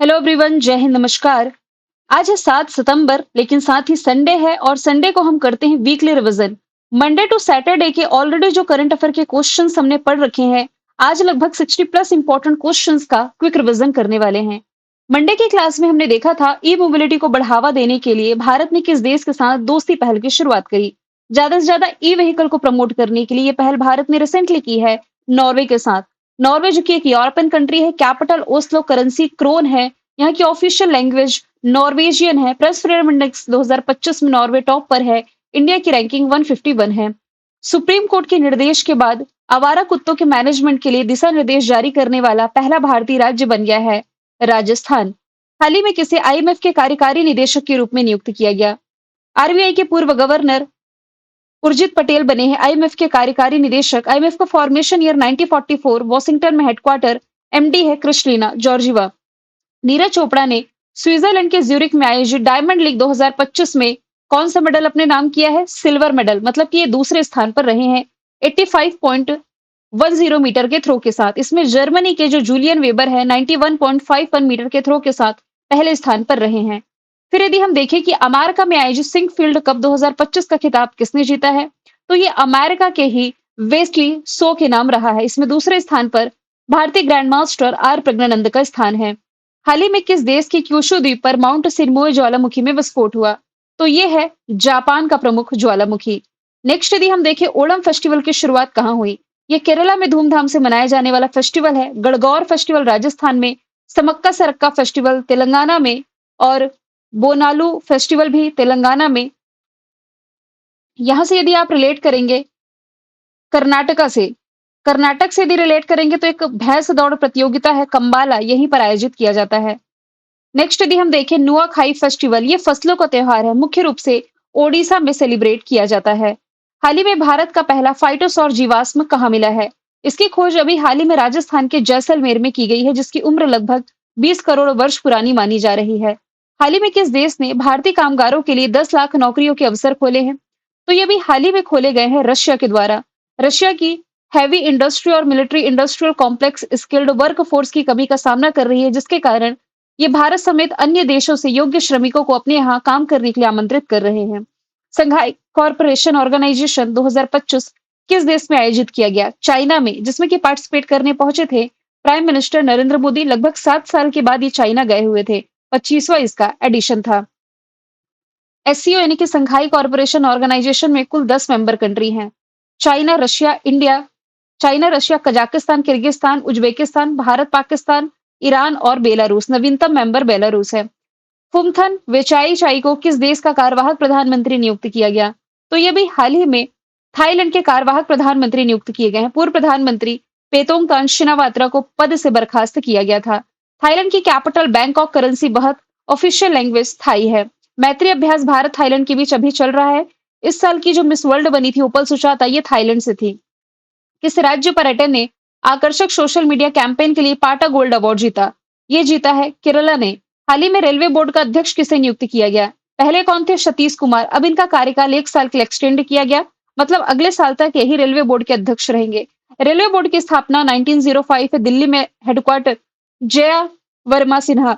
Hello everyone, जय हिंद, नमस्कार। आज है 7 सितंबर, लेकिन साथ ही संडे है और संडे को हम करते हैं weekly revision. Monday to Saturday के ऑलरेडी जो करंट अफेयर के क्वेश्चंस हमने पढ़ रखे हैं, आज लगभग 60 प्लस इंपॉर्टेंट क्वेश्चंस का क्विक रिवीजन करने वाले हैं। मंडे की क्लास में हमने देखा था ई मोबिलिटी को बढ़ावा देने के लिए भारत ने किस देश के साथ दोस्ती पहल की शुरुआत करी। ज्यादा से ज्यादा ई व्हीकल को प्रमोट करने के लिए ये पहल भारत ने रिसेंटली की है नॉर्वे के साथ। नॉर्वे जो कि एक यूरोपियन कंट्री है, कैपिटल ओस्लो, करेंसी क्रोन है, यहाँ की ऑफिशियल लैंग्वेज नॉर्वेजियन है। प्रेस फ्रीडम इंडेक्स 2025 में नॉर्वे टॉप पर है। इंडिया की रैंकिंग 151 है। सुप्रीम कोर्ट के निर्देश के बाद आवारा कुत्तों के मैनेजमेंट के लिए दिशा निर्देश जारी करने वाला पहला भारतीय राज्य बन गया है राजस्थान। हाल ही में किसे आईएमएफ के कार्यकारी निदेशक के रूप में नियुक्त किया गया। आरबीआई के पूर्व गवर्नर उर्जित पटेल बने हैं आईएमएफ के कार्यकारी निदेशक। आईएमएफ का फॉर्मेशन ईयर 1944, वॉशिंगटन में हेडक्वार्टर। एमडी है क्रिस्टलिना जॉर्जिवा। नीरज चोपड़ा ने स्विट्जरलैंड के ज्यूरिख में आयोजित डायमंड लीग 2025 में कौन सा मेडल अपने नाम किया है? सिल्वर मेडल, मतलब कि ये दूसरे स्थान पर रहे हैं 85.10 मीटर के थ्रो के साथ। इसमें जर्मनी के जो जूलियन वेबर है 91.51 मीटर के थ्रो के साथ पहले स्थान पर रहे हैं। फिर यदि हम देखें कि अमेरिका में आयोजित सिंक फील्ड कप 2025 का खिताब किसने जीता है, तो ये अमेरिका के ही वेस्ली सो के नाम रहा है। इसमें दूसरे स्थान पर भारतीय ग्रैंड मास्टर आर प्रज्ञानंद का स्थान है। हाल ही में किस देश के क्यूशू द्वीप पर माउंट सिनमोए ज्वालामुखी में विस्फोट हुआ? तो ये है जापान का प्रमुख ज्वालामुखी। नेक्स्ट यदि हम देखें ओणम फेस्टिवल की शुरुआत कहाँ हुई? ये केरला में धूमधाम से मनाया जाने वाला फेस्टिवल है। गणगौर फेस्टिवल राजस्थान में, समक्का सरक्का फेस्टिवल तेलंगाना में और बोनालू फेस्टिवल भी तेलंगाना में। यहां से यदि आप रिलेट करेंगे कर्नाटका से, कर्नाटक से यदि रिलेट करेंगे तो एक भैंस दौड़ प्रतियोगिता है कंबाला, यहीं पर आयोजित किया जाता है। नेक्स्ट यदि हम देखें नुआखाई फेस्टिवल, ये फसलों का त्योहार है, मुख्य रूप से ओडिशा में सेलिब्रेट किया जाता है। हाल ही में भारत का पहला फाइटोसौर जीवाश्म कहाँ मिला है? इसकी खोज अभी हाल ही में राजस्थान के जैसलमेर में की गई है, जिसकी उम्र लगभग 20 करोड़ वर्ष पुरानी मानी जा रही है। हाल ही में किस देश ने भारतीय कामगारों के लिए 10 लाख नौकरियों के अवसर खोले हैं? तो ये भी हाल ही में खोले गए हैं रशिया के द्वारा। रशिया की हैवी इंडस्ट्री और military industrial complex skilled work force की कमी का सामना कर रही है, जिसके कारण ये भारत समेत अन्य देशों से योग्य श्रमिकों को अपने यहाँ काम करने के लिए आमंत्रित कर रहे हैं। संघाई कॉर्पोरेशन ऑर्गेनाइजेशन 2025 किस देश में आयोजित किया गया? चाइना में, जिसमें कि पार्टिसिपेट करने पहुंचे थे प्राइम मिनिस्टर नरेंद्र मोदी। लगभग 7 साल के बाद ये चाइना गए हुए थे। 25वां इसका एडिशन था। एससीओ यानी कि संघाई कॉर्पोरेशन ऑर्गेनाइजेशन में कुल 10 मेंबर कंट्री हैं। China, Russia, India, China, Russia, Kazakhstan, Kyrgyzstan, Uzbekistan, Bharat, Pakistan, Iran और बेलारूस। नवीनतम मेंबर बेलारूस है। फुमथन वेचाई चाई को किस देश का कार्यवाहक प्रधानमंत्री नियुक्त किया गया? तो ये भी हाल ही में थाईलैंड के कार्यवाहक प्रधानमंत्री नियुक्त किए गए हैं। पूर्व प्रधानमंत्री पेतोंगतान शिनावात्रा को पद से बर्खास्त किया गया था। थाईलैंड की कैपिटल बैंकॉक, करेंसी बहुत, ऑफिशियल लैंग्वेज थाई है। मैत्री अभ्यास भारत थाईलैंड के बीच अभी चल रहा है। इस साल की जो मिस वर्ल्ड बनी थी उपल सुचाता, ये थाईलैंड से थी। किस राज्य पर्यटन ने आकर्षक सोशल मीडिया कैंपेन के लिए पाटा गोल्ड अवार्ड जीता? ये जीता है केरला ने। हाल ही में रेलवे बोर्ड का अध्यक्ष किसे नियुक्त किया गया? पहले कौन थे? सतीश कुमार। अब इनका कार्यकाल 1 साल के लिए एक्सटेंड किया गया, मतलब अगले साल तक यही रेलवे बोर्ड के अध्यक्ष रहेंगे। रेलवे बोर्ड की स्थापना 1905 है, दिल्ली में headquarter. Jaya Verma Sinha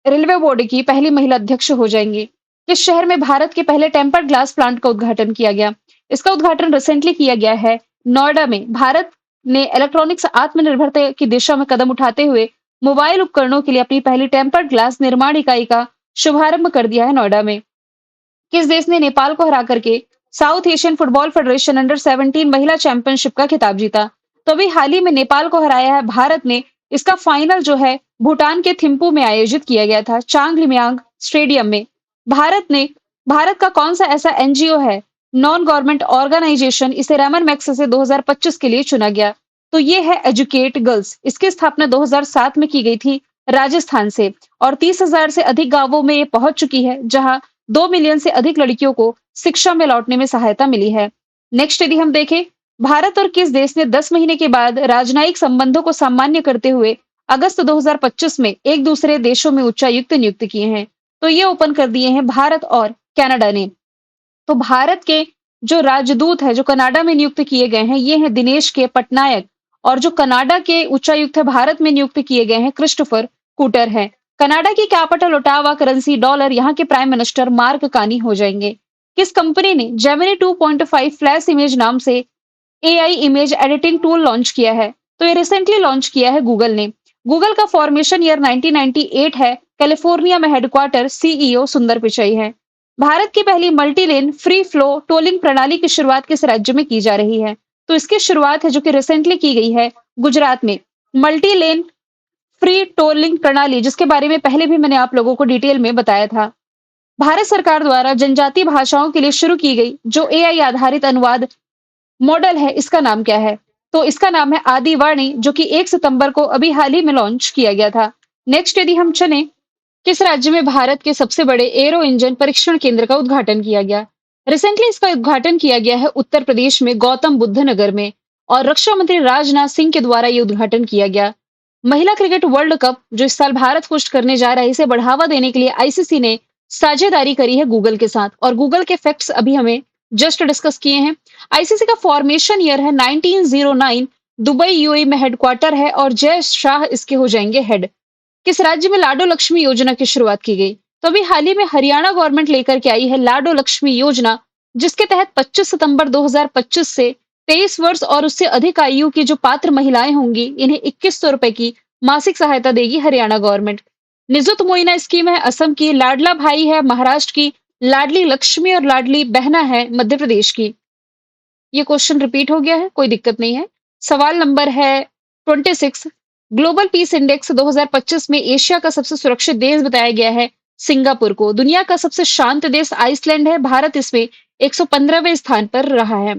railway board की पहली महिला अध्यक्ष हो जाएंगी। किस शहर में भारत के पहले टेम्पर्ड ग्लास प्लांट का उद्घाटन किया गया? इसका उद्घाटन रिसेंटली किया गया है नोएडा में। भारत ने इलेक्ट्रॉनिक्स आत्मनिर्भरता की दिशा में कदम उठाते हुए मोबाइल उपकरणों के लिए अपनी पहली टेम्पर्ड ग्लास निर्माण इकाई का शुभारंभ कर दिया है नोएडा में। किस देश ने नेपाल को हरा करके south Asian football federation under 17 महिला चैंपियनशिप का खिताब जीता? तो अभी हाल ही में नेपाल को हराया है भारत ने। इसका फाइनल जो है भूटान के थिम्पू में आयोजित किया गया था, चांगलियांग स्टेडियम में। भारत का कौन सा ऐसा एनजीओ है, नॉन गवर्नमेंट ऑर्गेनाइजेशन, इसे रमन मैग्सेसे से 2025 के लिए चुना गया? तो ये है एजुकेट गर्ल्स। इसकी स्थापना 2007 में की गई थी राजस्थान से और 30,000 से अधिक गांवों में ये पहुंच चुकी है, जहां 2 मिलियन से अधिक लड़कियों को शिक्षा में लौटने में सहायता मिली है। नेक्स्ट यदि हम देखें, भारत और किस देश ने 10 महीने के बाद राजनयिक संबंधों को सामान्य करते हुए अगस्त 2025 में एक दूसरे देशों में उच्चायुक्त नियुक्त किए हैं? तो ये ओपन कर दिए हैं भारत और कनाडा ने। तो भारत के जो राजदूत है जो कनाडा में नियुक्त किए गए हैं, ये हैं दिनेश के पटनायक। और जो कनाडा के उच्चायुक्त है भारत में नियुक्त किए गए हैं क्रिस्टोफर कूटर है। कनाडा की कैपिटल ओटावा करेंसी डॉलर, यहाँ के प्राइम मिनिस्टर मार्क कार्नी हो जाएंगे। किस कंपनी ने जेमिनी 2.5 फ्लैश इमेज नाम से AI image editing tool launch किया है? तो ये रिसेंटली लॉन्च किया है गूगल ने। गूगल का फॉर्मेशन ईयर 1998 है। कैलिफोर्निया में हेडक्वार्टर सीईओ सुंदर पिचई है। भारत की पहली multi lane free flow tolling प्रणाली की शुरुआत किस राज्य में की जा रही है? तो इसकी शुरुआत है जो कि रिसेंटली की गई है गुजरात में। मल्टी लेन फ्री टोलिंग प्रणाली, जिसके बारे में पहले भी मैंने आप लोगों को डिटेल में बताया था। भारत सरकार द्वारा जनजातीय भाषाओं के लिए शुरू की गई जो एआई आधारित अनुवाद मॉडल है, इसका नाम क्या है? तो इसका नाम है आदिवाणी, जो कि 1 सितंबर को अभी हाल ही में लॉन्च किया गया था। नेक्स्ट यदि हम चलें, किस राज्य में भारत के सबसे बड़े एरो इंजन परीक्षण केंद्र का उद्घाटन किया गया? रिसेंटली इसका उद्घाटन किया गया है उत्तर प्रदेश में गौतम बुद्ध नगर में, और रक्षा मंत्री राजनाथ सिंह के द्वारा ये उद्घाटन किया गया। महिला क्रिकेट वर्ल्ड कप जो इस साल भारत होस्ट करने जा रहा है, इसे बढ़ावा देने के लिए आईसीसी ने साझेदारी करी है गूगल के साथ, और गूगल के फैक्ट्स अभी हमें जस्ट डिस्कस किए हैं। आईसीसी का फॉर्मेशन ईयर है 1909, दुबई यूएई में हेडक्वार्टर है, और जय शाह इसके हो जाएंगे हेड। किस राज्य में लाडो लक्ष्मी योजना की शुरुआत की गई? तो अभी हाल ही में हरियाणा गवर्नमेंट लेकर के आई है लाडो लक्ष्मी योजना, जिसके तहत 25 सितंबर 2025 से 23 वर्ष और उससे अधिक आयु की जो पात्र महिलाएं होंगी, इन्हें 2100 रुपए की मासिक सहायता देगी Haryana government. Nijut Moina scheme है असम की, लाडला भाई है महाराष्ट्र की, लाडली लक्ष्मी और लाडली बहना है मध्य प्रदेश की। ये क्वेश्चन रिपीट हो गया है, कोई दिक्कत नहीं है। सवाल नंबर है 26। ग्लोबल पीस इंडेक्स 2025 में एशिया का सबसे सुरक्षित देश बताया गया है सिंगापुर को। दुनिया का सबसे शांत देश आइसलैंड है। भारत इसमें 115वें स्थान पर रहा है।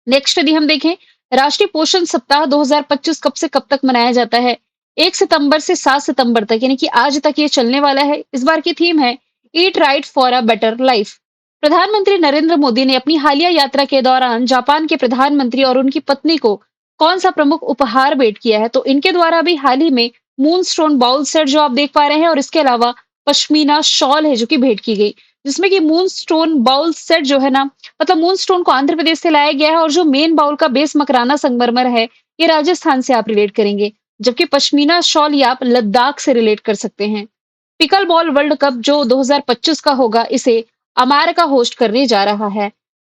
नेक्स्ट यदि हम देखें, राष्ट्रीय पोषण सप्ताह 2025 कब से कब तक मनाया जाता है? 1 सितंबर से 7 सितंबर तक, यानी कि आज तक ये चलने वाला है। इस बार की थीम है eat right for a better life. प्रधानमंत्री नरेंद्र मोदी ने अपनी हालिया यात्रा के दौरान जापान के प्रधानमंत्री और उनकी पत्नी को कौन सा प्रमुख उपहार भेंट किया है? तो इनके द्वारा भी हाल ही में मून स्टोन बाउल सेट जो आप देख पा रहे हैं, और इसके अलावा पश्मीना शॉल है जो कि भेंट की गई, जिसमें कि मून स्टोन बाउल सेट जो है ना, मतलब मून स्टोन को आंध्र प्रदेश से लाया गया है, और जो मेन बाउल का बेस मकराना संगमरमर है, ये राजस्थान से आप रिलेट करेंगे, जबकि पश्मीना शॉल ये आप लद्दाख से रिलेट कर सकते हैं। पिकल बॉल वर्ल्ड कप जो 2025 का होगा, इसे अमेरिका होस्ट करने जा रहा है।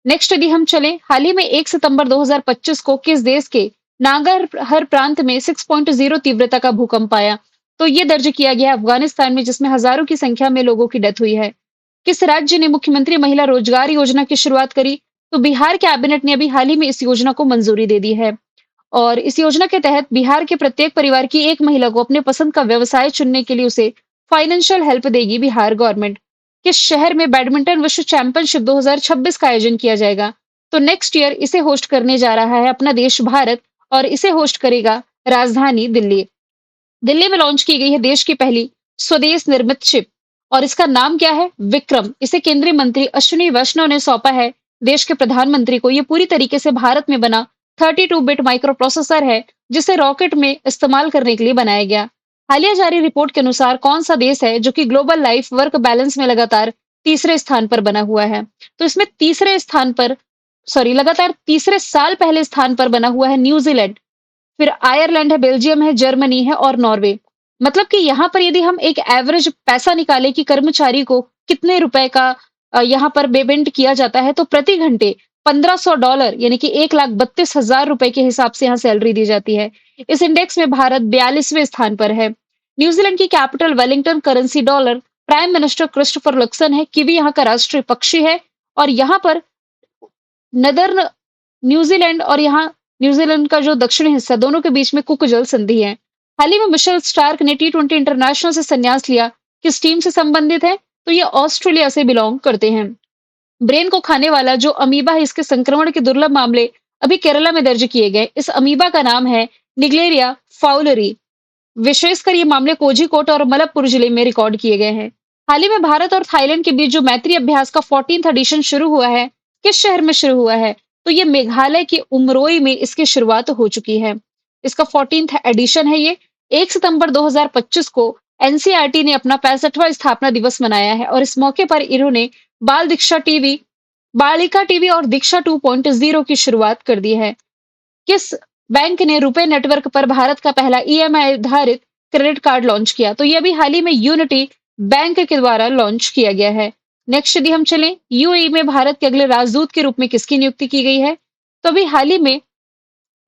नेक्स्ट यदि हम चलें, हाल ही में 1 सितंबर 2025 को किस देश के नागरहर प्रांत में 6.0 तीव्रता का भूकंप आया? तो ये दर्ज किया गया अफगानिस्तान में, जिसमें हजारों की संख्या में लोगों की डेथ हुई है। किस राज्य ने मुख्यमंत्री महिला रोजगार योजना की शुरुआत करी? तो बिहार कैबिनेट ने अभी हाल ही में इस योजना को मंजूरी दे दी है, और इस योजना के तहत बिहार के प्रत्येक परिवार की एक महिला को अपने पसंद का व्यवसाय चुनने के लिए उसे फाइनेंशियल हेल्प देगी बिहार गवर्नमेंट। किस शहर में बैडमिंटन विश्व चैंपियनशिप 2026 का आयोजन किया जाएगा? तो नेक्स्ट ईयर इसे होस्ट करने जा रहा है अपना देश भारत, और इसे होस्ट करेगा राजधानी दिल्ली। दिल्ली में लॉन्च की गई है देश की पहली स्वदेश निर्मित शिप, और इसका नाम क्या है? विक्रम। इसे केंद्रीय मंत्री अश्विनी वैष्णव ने सौंपा है देश के प्रधानमंत्री को। ये पूरी तरीके से भारत में बना 32 बिट माइक्रो प्रोसेसर है, जिसे रॉकेट में इस्तेमाल करने के लिए बनाया गया। हालिया जारी रिपोर्ट के अनुसार कौन सा देश है जो कि ग्लोबल लाइफ वर्क बैलेंस में लगातार तीसरे स्थान पर बना हुआ है? तो इसमें तीसरे स्थान पर, सॉरी, लगातार तीसरे साल पहले स्थान पर बना हुआ है न्यूजीलैंड, फिर आयरलैंड है, बेल्जियम है, जर्मनी है और नॉर्वे। मतलब कि यहाँ पर यदि हम एक एवरेज पैसा निकालें कि कर्मचारी को कितने रुपए का यहाँ पर पेमेंट किया जाता है, तो प्रति घंटे $1500 यानी कि 1,32,000 रुपए के हिसाब से यहाँ सैलरी दी जाती है। इस इंडेक्स में भारत 42वें स्थान पर है। न्यूजीलैंड की capital Wellington, currency dollar, prime minister Christopher Luxon है, किवी यहाँ का राष्ट्रीय पक्षी है, और यहाँ पर नदर्न न्यूजीलैंड और यहाँ न्यूजीलैंड का जो दक्षिणी हिस्सा, दोनों के बीच में कुक जल संधि है। हाल ही में मिशेल स्टार्क ने T20 इंटरनेशनल से संन्यास लिया। किस टीम से संबंधित है? तो ये ऑस्ट्रेलिया से बिलोंग करते हैं। ब्रेन को खाने वाला जो अमीबा है, इसके संक्रमण के दुर्लभ मामले अभी केरला में दर्ज किए गए। इस अमीबा का नाम है निग्लेरिया फाउलरी। विशेषकर ये मामले कोझिकोड और मलप्पुर जिले में रिकॉर्ड किए गए हैं। हाल ही में भारत और थाईलैंड के बीच जो मैत्री अभ्यास का 14th एडिशन शुरू हुआ है, किस शहर में शुरू हुआ है? तो ये मेघालय के उमरोई में इसकी शुरुआत हो चुकी है। इसका 14th एडिशन है ये। 1 सितंबर 2025 को एनसीईआरटी ने अपना 65वां स्थापना दिवस मनाया है, और इस मौके पर इन्होंने बाल दीक्षा टीवी, बालिका टीवी और दीक्षा 2.0 की शुरुआत कर दी है। किस बैंक ने रुपे नेटवर्क पर भारत का पहला ईएमआई आधारित क्रेडिट कार्ड लॉन्च किया। तो ये अभी हाल ही में यूनिटी बैंक के द्वारा लॉन्च किया गया है। नेक्स्ट यदि हम चलें, यूएई में भारत के अगले राजदूत के रूप में किसकी नियुक्ति की गई है? तो अभी हाल ही में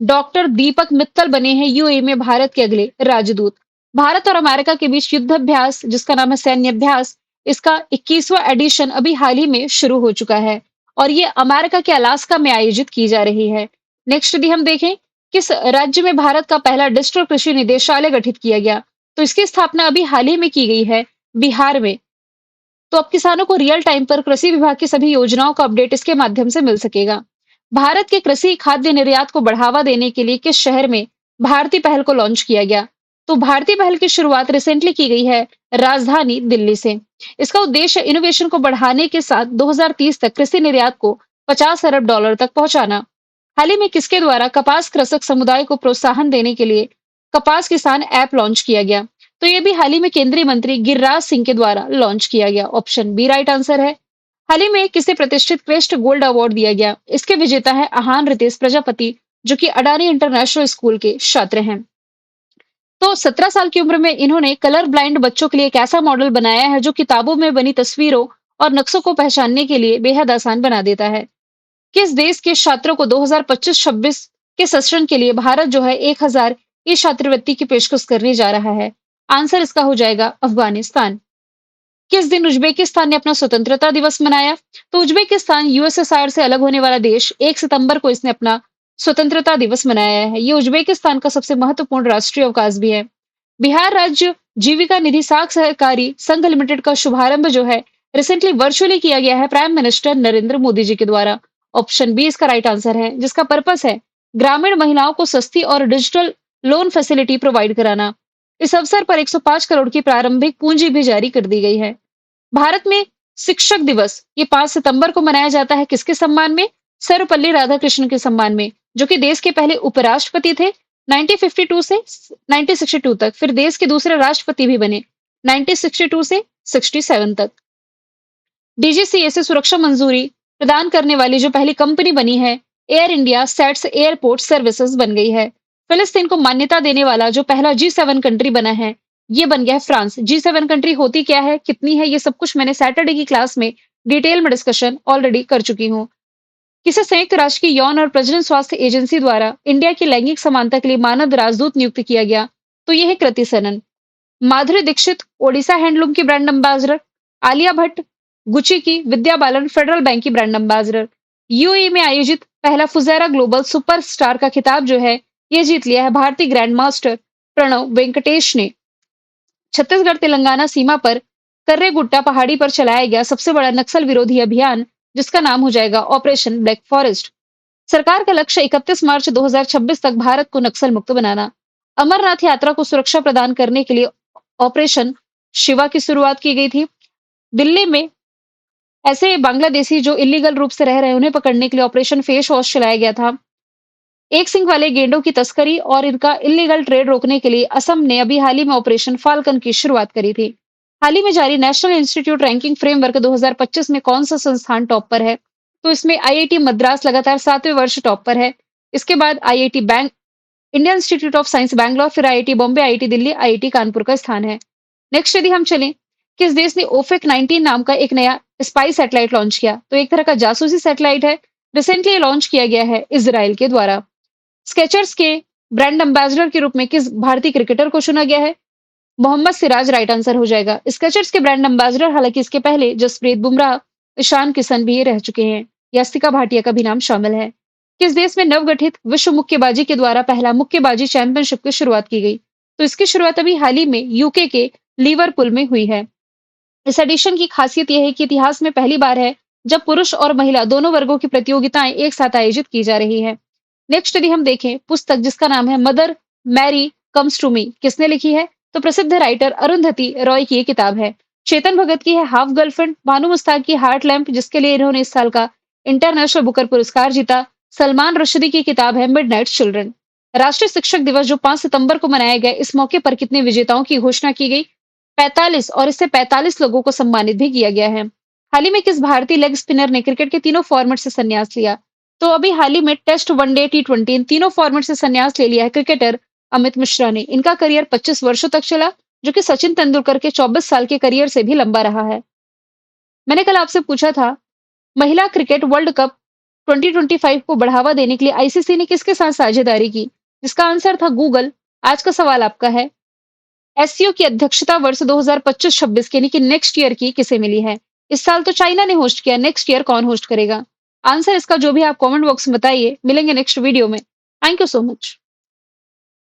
डॉक्टर दीपक मित्तल बने हैं यूएई में भारत के अगले राजदूत। भारत और अमेरिका के बीच युद्धाभ्यास, जिसका नाम है सैन्य अभ्यास, इसका 21वां एडिशन अभी हाल ही में शुरू हो चुका है और ये अमेरिका के अलास्का में आयोजित की जा रही है। नेक्स्ट यदि हम देखें, किस राज्य में भारत का पहला डिजिटल कृषि निदेशालय गठित किया गया? तो इसकी स्थापना अभी हाल ही में की गई है बिहार में। तो अब किसानों को रियल टाइम पर कृषि विभाग की सभी योजनाओं का अपडेट इसके माध्यम से मिल सकेगा। भारत के कृषि खाद्य निर्यात को बढ़ावा देने के लिए किस शहर में भारतीय पहल को लॉन्च किया गया? तो भारतीय पहल की शुरुआत रिसेंटली की गई है राजधानी दिल्ली से। इसका उद्देश्य इनोवेशन को बढ़ाने के साथ 2030 तक कृषि निर्यात को 50 अरब डॉलर तक पहुंचाना। हाल ही में किसके द्वारा कपास कृषक समुदाय को प्रोत्साहन देने के लिए कपास किसान ऐप लॉन्च किया गया? तो ये भी हाल ही में केंद्रीय मंत्री गिरिराज सिंह के द्वारा लॉन्च किया गया। ऑप्शन बी राइट आंसर है। हाल ही में किसे प्रतिष्ठित क्वेस्ट गोल्ड अवार्ड दिया गया? इसके विजेता है आहान रितेश प्रजापति, जो कि अडानी इंटरनेशनल स्कूल के छात्र हैं। तो 17 साल की उम्र में इन्होंने कलर ब्लाइंड बच्चों के लिए एक ऐसा मॉडल बनाया है जो किताबों में बनी तस्वीरों और नक्शों को पहचानने के लिए बेहद आसान बना देता है। किस देश के छात्रों को 2025-26 के सेशन के लिए भारत जो है 1000 ई छात्रवृत्ति की पेशकश करने जा रहा है? आंसर इसका हो जाएगा अफगानिस्तान। किस दिन उज्बेकिस्तान ने अपना स्वतंत्रता दिवस मनाया? तो उज्बेकिस्तान यूएसएसआर से अलग होने वाला देश 1 सितंबर को इसने अपना स्वतंत्रता दिवस मनाया है। ये उज्बेकिस्तान का सबसे महत्वपूर्ण राष्ट्रीय अवकाश भी है। बिहार राज्य जीविका निधि साख सहकारी संघ लिमिटेड का शुभारंभ जो है रिसेंटली वर्चुअली किया गया है प्राइम मिनिस्टर नरेंद्र मोदी जी के द्वारा। ऑप्शन बी इसका राइट आंसर है, जिसका पर्पस है ग्रामीण महिलाओं को सस्ती और डिजिटल लोन फैसिलिटी प्रोवाइड कराना। इस अवसर पर 105 करोड़ की प्रारंभिक पूंजी भी जारी कर दी गई है। भारत में शिक्षक दिवस ये 5 सितंबर को मनाया जाता है किसके सम्मान में? सर्वपल्ली राधाकृष्णन के सम्मान में, जो कि देश के पहले उपराष्ट्रपति थे 1952 से 1962 तक, फिर देश के दूसरे राष्ट्रपति भी बने 1962 से 67 तक। डीजीसीए से सुरक्षा मंजूरी प्रदान करने वाली जो पहली कंपनी बनी है air India sets airport services बन गई है। फिलिस्तीन को मान्यता देने वाला जो पहला G7 कंट्री बना है ये बन गया है फ्रांस। G7 कंट्री होती क्या है, कितनी है, ये सब कुछ मैंने सैटरडे की क्लास में डिटेल में डिस्कशन ऑलरेडी कर चुकी हूँ। किसे संयुक्त राष्ट्र की यौन और प्रजनन स्वास्थ्य एजेंसी द्वारा इंडिया की लैंगिक समानता के लिए मानद राजदूत नियुक्त किया गया? तो यह है कृति सनन। माधुरी दीक्षित ओडिशा हैंडलूम की brand ambassador, Alia Bhatt Gucci की, विद्या बालन फेडरल बैंक की ब्रांड एम्बेसडर। यूएई में आयोजित पहला फुजेरा ग्लोबल सुपरस्टार का खिताब जो है ये जीत लिया है भारतीय ग्रैंड मास्टर प्रणव वेंकटेश ने। छत्तीसगढ़ तेलंगाना सीमा पर कर्रेगुट्टा पहाड़ी पर चलाया गया सबसे बड़ा नक्सल विरोधी अभियान, जिसका नाम हो जाएगा ऑपरेशन ब्लैक फॉरेस्ट। सरकार का लक्ष्य 31 मार्च 2026 तक भारत को नक्सल मुक्त बनाना। अमरनाथ यात्रा को सुरक्षा प्रदान करने के लिए ऑपरेशन शिवा की शुरुआत की गई थी। दिल्ली में ऐसे बांग्लादेशी जो इलीगल रूप से रह रहे हैं उन्हें पकड़ने के लिए ऑपरेशन फेस वॉश चलाया गया था। एक सिंह वाले गेंडों की तस्करी और इनका इलीगल ट्रेड रोकने के लिए असम ने अभी हाल ही में ऑपरेशन फाल्कन की शुरुआत करी थी। हाल ही में जारी नेशनल इंस्टीट्यूट रैंकिंग फ्रेमवर्क 2025 में कौन सा संस्थान टॉप पर है? तो इसमें आईआईटी मद्रास लगातार 7वें वर्ष टॉप पर है। इसके बाद IIT bank, Indian Institute of Science Bangalore, फिर IIT Bombay, IIT Delhi, IIT Kanpur का स्थान है। नेक्स्ट यदि हम चलें, किस देश ने ओफेक 19 नाम का एक नया स्पाई सैटेलाइट लॉन्च किया? तो एक तरह का जासूसी सैटेलाइट है, रिसेंटली लॉन्च किया गया है इजराइल के द्वारा। स्केचर्स के ब्रांड एम्बेसडर के रूप में किस भारतीय क्रिकेटर को चुना गया है? मोहम्मद सिराज राइट आंसर हो जाएगा। स्केचर्स के ब्रांड एम्बेसडर हालांकि इसके पहले जसप्रीत बुमराह, ईशान किशन भी रह चुके हैं। यास्तिका भाटिया का भी नाम शामिल है। किस देश में नवगठित विश्व मुक्केबाजी के द्वारा पहला मुक्केबाजी चैंपियनशिप की शुरुआत की गई? तो इसकी शुरुआत अभी हाल ही में यूके के लिवरपूल में हुई है। इस एडिशन की खासियत यह है कि इतिहास में पहली बार है जब पुरुष और महिला दोनों वर्गों की प्रतियोगिताएं एक साथ आयोजित की जा रही है। नेक्स्ट यदि हम देखें, पुस्तक जिसका नाम है Mother Mary comes to me किसने लिखी है? तो प्रसिद्ध राइटर अरुंधति रॉय की ये किताब है। चेतन भगत की है हाफ गर्लफ्रेंड, भानु मुस्ताक की हार्ट लैम्प जिसके लिए इन्होंने इस साल का इंटरनेशनल बुकर पुरस्कार जीता। सलमान रुश्दी की किताब है मिडनाइट चिल्ड्रन। राष्ट्रीय शिक्षक दिवस जो 5 सितंबर को मनाया गया, इस मौके पर कितने विजेताओं की घोषणा की गई? 45, और इससे 45 लोगों को सम्मानित भी किया गया है। हाल ही में किस भारतीय लेग स्पिनर ने क्रिकेट के तीनों फॉर्मेट से संन्यास लिया? तो अभी हाल ही में टेस्ट, वनडे, T20 इन तीनों फॉर्मेट से संन्यास ले लिया है क्रिकेटर अमित मिश्रा ने। इनका करियर 25 वर्षों तक चला, जो कि सचिन तेंदुलकर के 24 साल के करियर से भी लंबा रहा है। मैंने कल आपसे पूछा था, महिला क्रिकेट वर्ल्ड कप 2025 को बढ़ावा देने के लिए आईसीसी ने किसके साथ साझेदारी की? जिसका आंसर था गूगल। आज का सवाल आपका है, एससीओ की अध्यक्षता वर्ष 2025-26 के यानी कि नेक्स्ट ईयर की किसे मिली है? इस साल तो चाइना ने होस्ट किया, नेक्स्ट ईयर कौन होस्ट करेगा? आंसर इसका जो भी आप कमेंट बॉक्स में बताइए। मिलेंगे नेक्स्ट वीडियो में। Thank you so much.